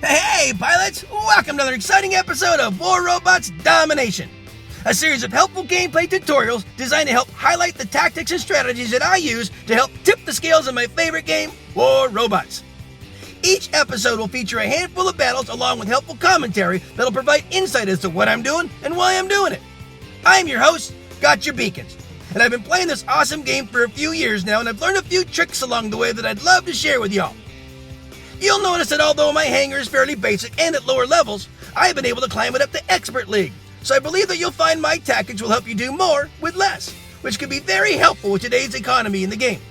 Hey, pilots! Welcome to another exciting episode of War Robots Domination, a series of helpful gameplay tutorials designed to help highlight the tactics and strategies that I use to help tip the scales in my favorite game, War Robots. Each episode will feature a handful of battles along with helpful commentary that'll provide insight as to what I'm doing and why I'm doing it. I'm your host, Gotchure Beacons, and I've been playing this awesome game for a few years now, and I've learned a few tricks along the way that I'd love to share with y'all. You'll notice that although my hangar is fairly basic and at lower levels, I've been able to climb it up to Expert League. So I believe that you'll find my tactics will help you do more with less, which can be very helpful with today's economy in the game.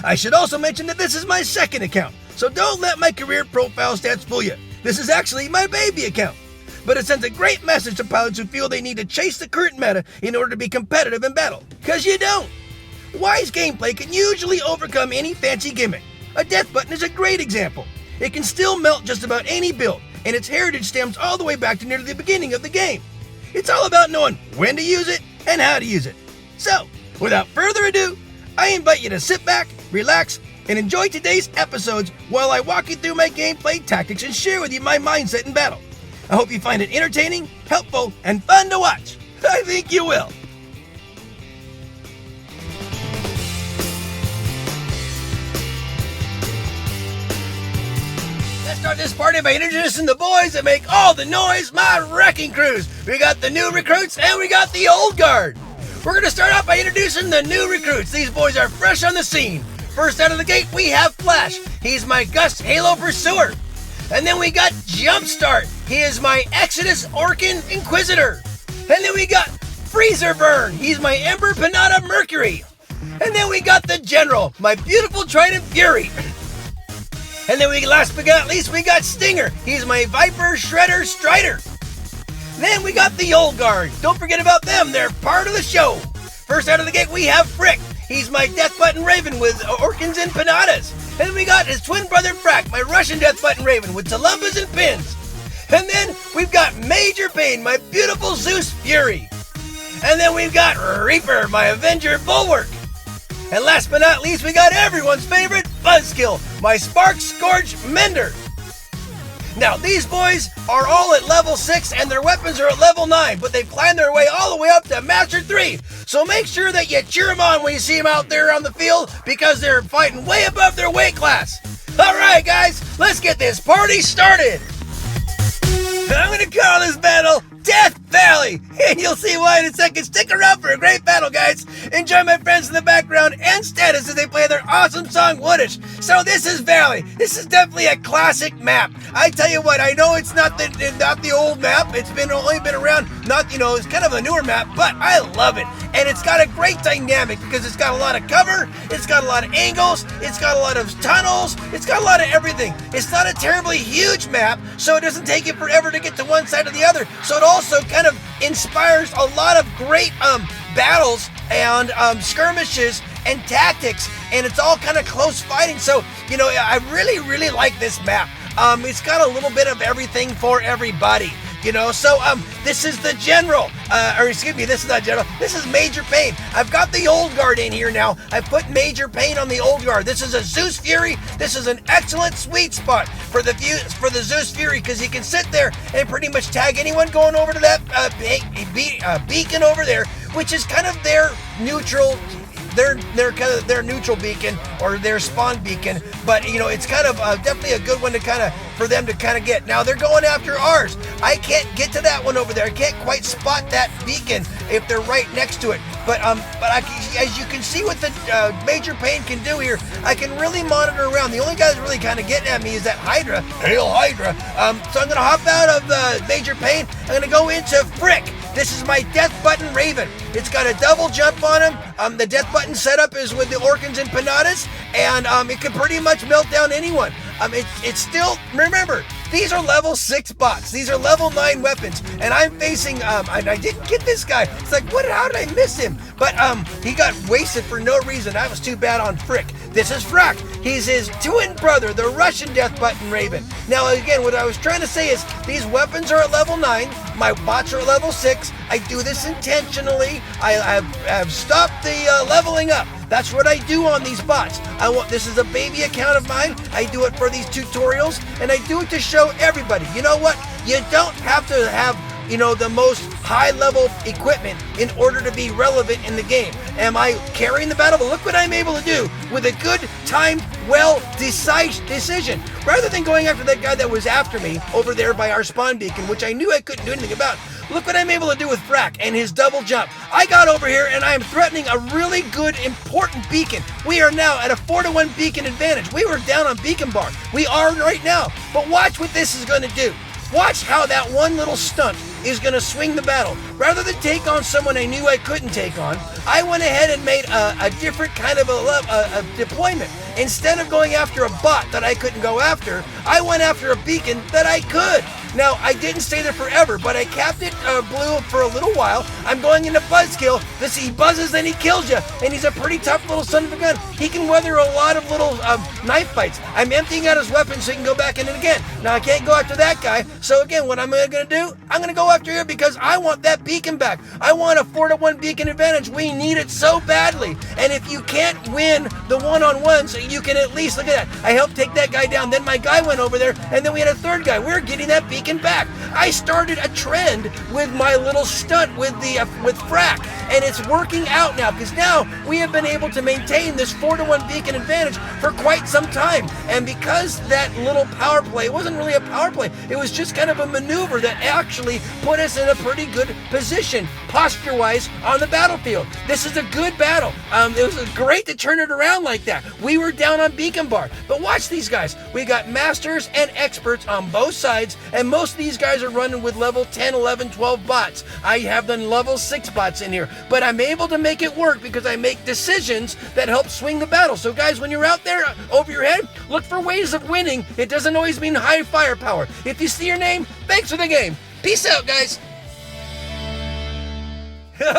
I should also mention that this is my second account, so don't let my career profile stats fool you. This is actually my baby account, but it sends a great message to pilots who feel they need to chase the current meta in order to be competitive in battle, because you don't. Wise gameplay can usually overcome any fancy gimmick. A death button is a great example. It can still melt just about any build, and its heritage stems all the way back to near the beginning of the game. It's all about knowing when to use it and how to use it. So, without further ado, I invite you to sit back, relax, and enjoy today's episodes while I walk you through my gameplay tactics and share with you my mindset in battle. I hope you find it entertaining, helpful, and fun to watch. I think you will. Let's start this party by introducing the boys that make all the noise, my wrecking crews. We got the new recruits and we got the old guard. We're going to start off by introducing the new recruits. These boys are fresh on the scene. First out of the gate, we have Flash. He's my Gust Halo Pursuer. And then we got Jumpstart. He is my Exodus Orkin Inquisitor. And then we got Freezer Burn. He's my Ember Pinata Mercury. And then we got the General, my beautiful Trident Fury. And then last but not least, we got Stinger. He's my Viper Shredder Strider. Then we got the old guard. Don't forget about them. They're part of the show. First out of the gate, we have Frick. He's my Death Button Raven with Orkins and Pinatas. And then we got his twin brother Frack, my Russian Death Button Raven with Talumpas and Pins. And then we've got Major Pain, my beautiful Zeus Fury. And then we've got Reaper, my Avenger Bulwark. And last but not least, we got everyone's favorite Buzzkill, my Spark Scourge Mender. Now, these boys are all at level 6 and their weapons are at level 9, but they've climbed their way all the way up to Master 3. So make sure that you cheer them on when you see them out there on the field because they're fighting way above their weight class. All right, guys, let's get this party started. I'm going to call this battle Death Valley, and you'll see why in a second. Stick around for a great battle, guys. Enjoy my friends in the background and Status as they play their awesome song, Woodish. So this is Valley. This is definitely a classic map. I tell you what, I know it's not the old map. It's only been around, it's kind of a newer map, but I love it. And it's got a great dynamic because it's got a lot of cover, it's got a lot of angles, it's got a lot of tunnels, it's got a lot of everything. It's not a terribly huge map, so it doesn't take you forever to get to one side or the other. So it also kind of inspires a lot of great battles and skirmishes and tactics, and it's all kind of close fighting. So, I really, really like this map. It's got a little bit of everything for everybody. So this is the General, this is not General, this is Major Pain. I've got the old guard in here now. I put Major Pain on the old guard. This is a Zeus Fury. This is an excellent sweet spot for the Zeus Fury because he can sit there and pretty much tag anyone going over to that beacon over there, which is kind of their neutral. They're kind of their neutral beacon or their spawn beacon, but it's kind of definitely a good one for them to get. Now they're going after ours. I can't get to that one over there. I can't quite spot that beacon if they're right next to it. But as you can see what the Major Pain can do here, I can really monitor around. The only guy that's really kind of getting at me is that Hydra. Hail Hydra! So I'm gonna hop out of Major Pain. I'm gonna go into Frick. This is my Death Button Raven. It's got a double jump on him. The Death Button setup is with the Orkins and Pinatas, and it can pretty much melt down anyone. It's still, remember, these are level 6 bots. These are level 9 weapons, and I'm facing, I didn't get this guy. It's like, how did I miss him? But he got wasted for no reason. That was too bad on Frick. This is Frack. He's his twin brother, the Russian Death Button Raven. Now, again, what I was trying to say is these weapons are at level 9. My bots are at level 6. I do this intentionally. I have stopped the leveling up. That's what I do on these bots. This is a baby account of mine. I do it for these tutorials, and I do it to show everybody. You know what? You don't have to have the most high-level equipment in order to be relevant in the game. Am I carrying the battle? But look what I'm able to do with a good time, decision. Rather than going after that guy that was after me over there by our spawn beacon, which I knew I couldn't do anything about, look what I'm able to do with Frack and his double jump. I got over here and I am threatening a really good, important beacon. We are now at a 4-1 beacon advantage. We were down on beacon bar. We are right now. But watch what this is going to do. Watch how that one little stunt is going to swing the battle. Rather than take on someone I knew I couldn't take on, I went ahead and made a different kind of a deployment. Instead of going after a bot that I couldn't go after, I went after a beacon that I could. Now, I didn't stay there forever, but I capped it blue for a little while. I'm going into Buzzkill. He buzzes, then he kills you. And he's a pretty tough little son of a gun. He can weather a lot of little knife fights. I'm emptying out his weapon so he can go back in it again. Now, I can't go after that guy. So again, what I'm going to do, I'm going to go after here because I want that beacon back. I want a 4-1 beacon advantage. We need it so badly. And if you can't win the one-on-ones, you can at least, look at that. I helped take that guy down. Then my guy went over there, and then we had a third guy. We're getting that beacon back. I started a trend with my little stunt with Frack, and it's working out now because now we have been able to maintain this 4-1 beacon advantage for quite some time. And because that little power play wasn't really a power play, it was just kind of a maneuver that actually put us in a pretty good position posture-wise on the battlefield. This is a good battle. It was great to turn it around like that. We were down on beacon bar, but watch these guys. We got masters and experts on both sides, and most of these guys are running with level 10, 11, 12 bots. I have the level 6 bots in here, but I'm able to make it work because I make decisions that help swing the battle. So guys, when you're out there over your head, look for ways of winning. It doesn't always mean high firepower. If you see your name, thanks for the game. Peace out, guys.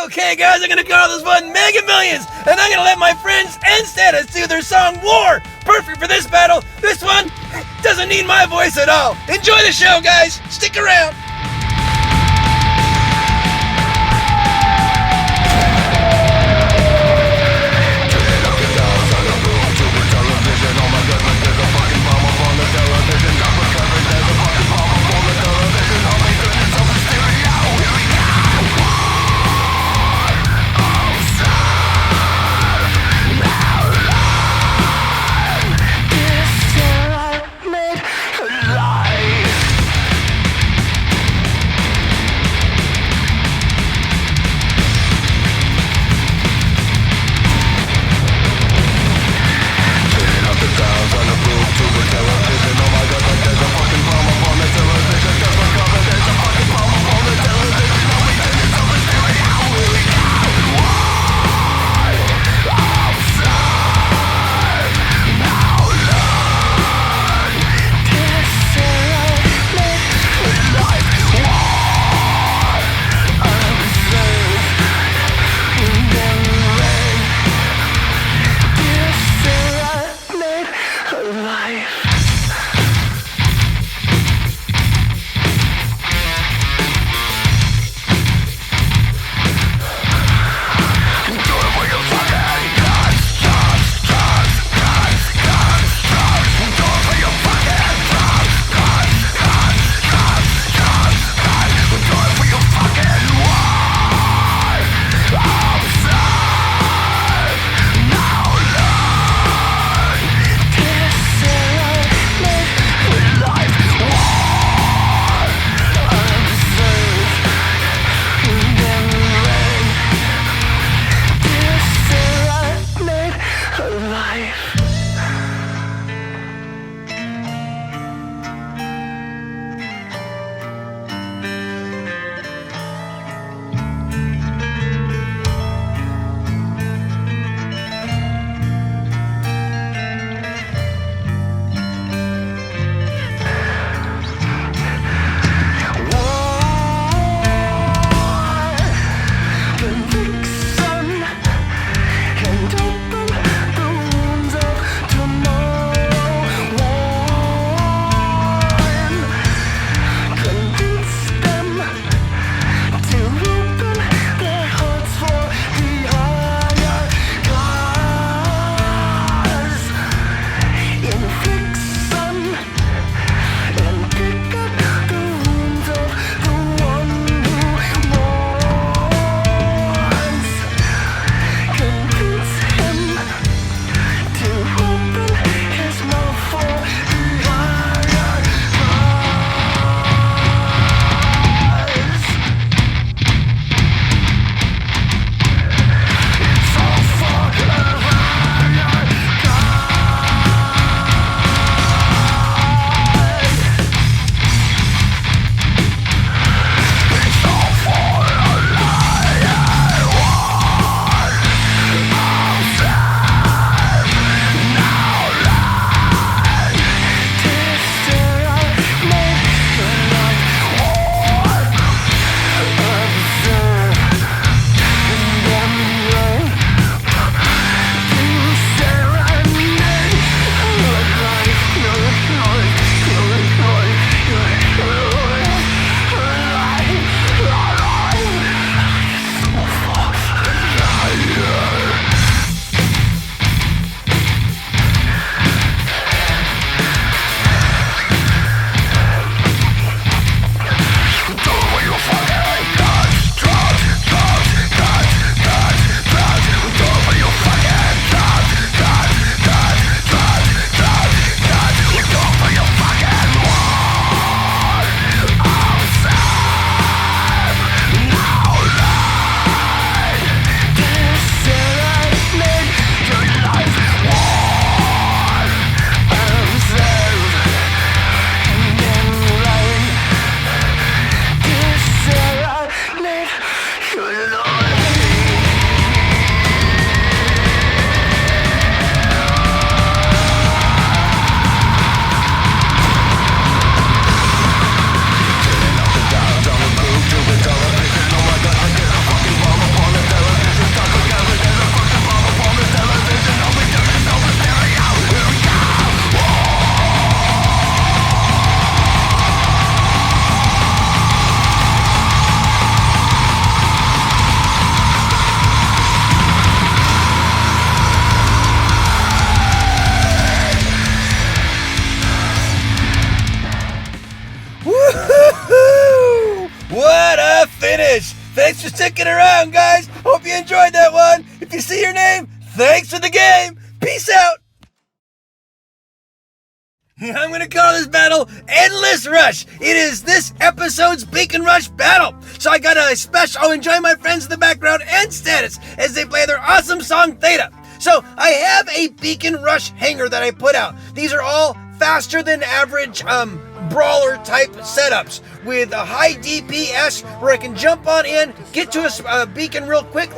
Okay, guys, I'm gonna call this one Mega Millions, and I'm gonna let my friends and status do their song War. Perfect for this battle. This one doesn't need my voice at all. Enjoy the show, guys. Stick around. Thanks for sticking around, guys. Hope you enjoyed that one. If you see your name, thanks for the game. Peace out. I'm going to call this battle Endless Rush. It is this episode's Beacon Rush battle. So I got a special enjoy my friends in the background and status as they play their awesome song Theta. So I have a Beacon Rush hanger that I put out. These are all faster than average brawler type setups with a high DPS where I can jump on in, get to a beacon real quick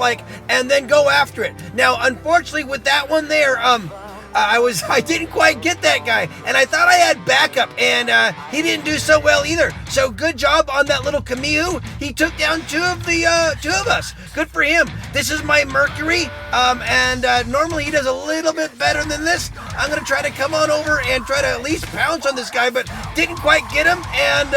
and then go after it. Now, unfortunately with that one there, I didn't quite get that guy, and I thought I had backup, and he didn't do so well either. So good job on that little Camus. He took down two of us. Good for him. This is my Mercury, and normally he does a little bit better than this. I'm gonna try to come on over and try to at least pounce on this guy, but didn't quite get him, and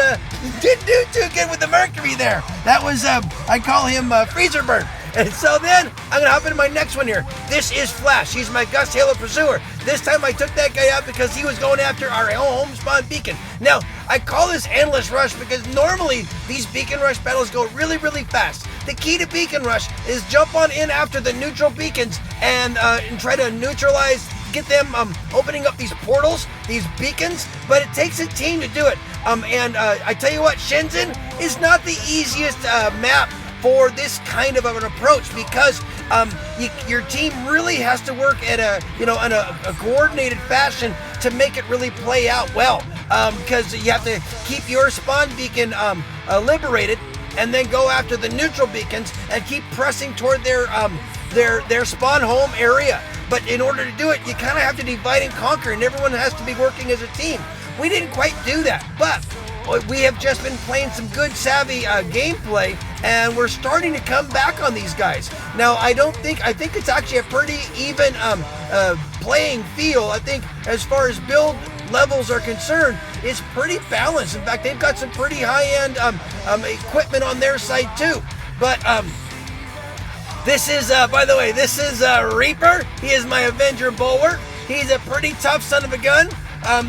didn't do too good with the Mercury there. That was I call him Freezer Bird. And so then, I'm going to hop into my next one here. This is Flash. He's my Gust Halo Pursuer. This time I took that guy out because he was going after our home spawn beacon. Now, I call this Endless Rush because normally these Beacon Rush battles go really, really fast. The key to Beacon Rush is jump on in after the neutral beacons and try to neutralize, get them opening up these portals, these beacons, but it takes a team to do it. I tell you what, Shenzhen is not the easiest map for this kind of an approach because your team really has to work at in a coordinated fashion to make it really play out well. Because you have to keep your spawn beacon liberated and then go after the neutral beacons and keep pressing toward their spawn home area. But in order to do it, you kind of have to divide and conquer, and everyone has to be working as a team. We didn't quite do that, but we have just been playing some good savvy gameplay, and we're starting to come back on these guys. Now, I think it's actually a pretty even playing field. I think as far as build levels are concerned, it's pretty balanced. In fact, they've got some pretty high-end equipment on their side too. But this is, by the way, this is Reaper. He is my Avenger Bulwark. He's a pretty tough son of a gun.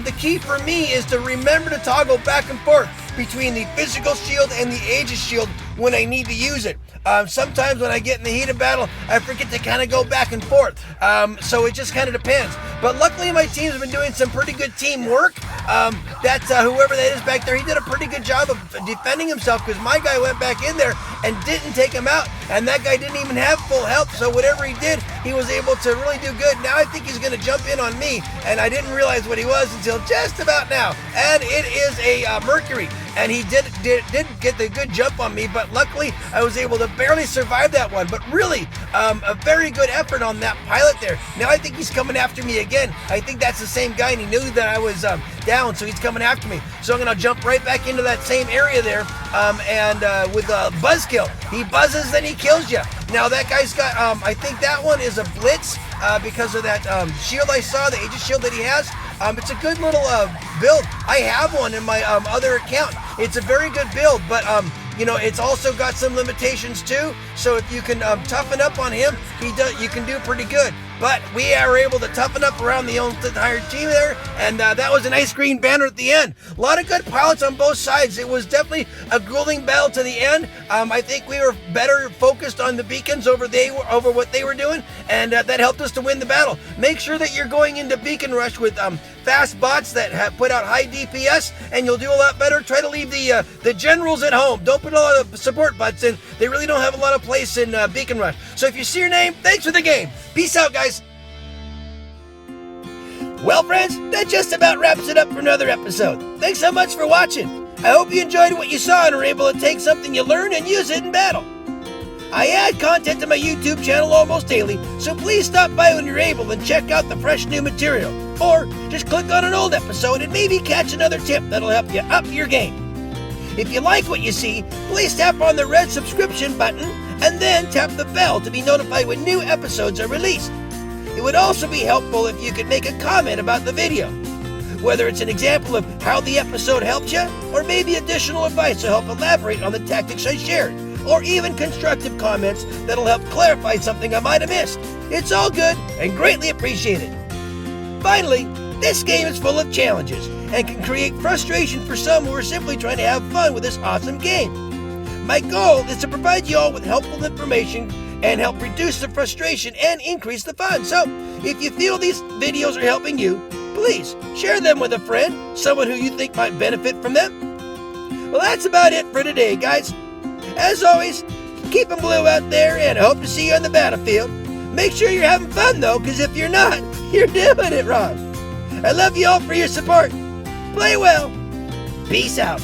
The key for me is to remember to toggle back and forth between the physical shield and the Aegis shield when I need to use it. Sometimes when I get in the heat of battle, I forget to kind of go back and forth. So it just kind of depends. But luckily my team's been doing some pretty good teamwork. Whoever that is back there, he did a pretty good job of defending himself because my guy went back in there and didn't take him out. And that guy didn't even have full health. So whatever he did, he was able to really do good. Now I think he's going to jump in on me. And I didn't realize what he was until just about now. And it is a Mercury. And he did get the good jump on me, but luckily I was able to barely survive that one. But really, a very good effort on that pilot there. Now I think he's coming after me again. I think that's the same guy, and he knew that I was down, so he's coming after me. So I'm going to jump right back into that same area there, with a buzzkill. He buzzes, then he kills you. Now that guy's got, I think that one is a blitz because of that shield I saw, the Aegis shield that he has. It's a good little build. I have one in my other account. It's a very good build, but it's also got some limitations too. So if you can toughen up on him, you can do pretty good. But we are able to toughen up around the entire team there, and that was a nice green banner at the end. A lot of good pilots on both sides. It was definitely a grueling battle to the end. I think we were better focused on the beacons over what they were doing, and that helped us to win the battle. Make sure that you're going into Beacon Rush with fast bots that have put out high DPS, and you'll do a lot better. Try to leave the generals at home. Don't put a lot of support bots in. They really don't have a lot of place in Beacon Rush. So if you see your name, thanks for the game. Peace out, guys. Well, friends, that just about wraps it up for another episode. Thanks so much for watching. I hope you enjoyed what you saw and were able to take something you learned and use it in battle. I add content to my YouTube channel almost daily, so please stop by when you're able and check out the fresh new material. Or just click on an old episode and maybe catch another tip that'll help you up your game. If you like what you see, please tap on the red subscription button and then tap the bell to be notified when new episodes are released. It would also be helpful if you could make a comment about the video, whether it's an example of how the episode helped you, or maybe additional advice to help elaborate on the tactics I shared, or even constructive comments that'll help clarify something I might have missed. It's all good and greatly appreciated. Finally, this game is full of challenges and can create frustration for some who are simply trying to have fun with this awesome game. My goal is to provide you all with helpful information and help reduce the frustration and increase the fun. So, if you feel these videos are helping you, please share them with a friend, someone who you think might benefit from them. Well, that's about it for today, guys. As always, keep them blue out there, and I hope to see you on the battlefield. Make sure you're having fun, though, because if you're not, you're doing it wrong. I love you all for your support. Play well. Peace out.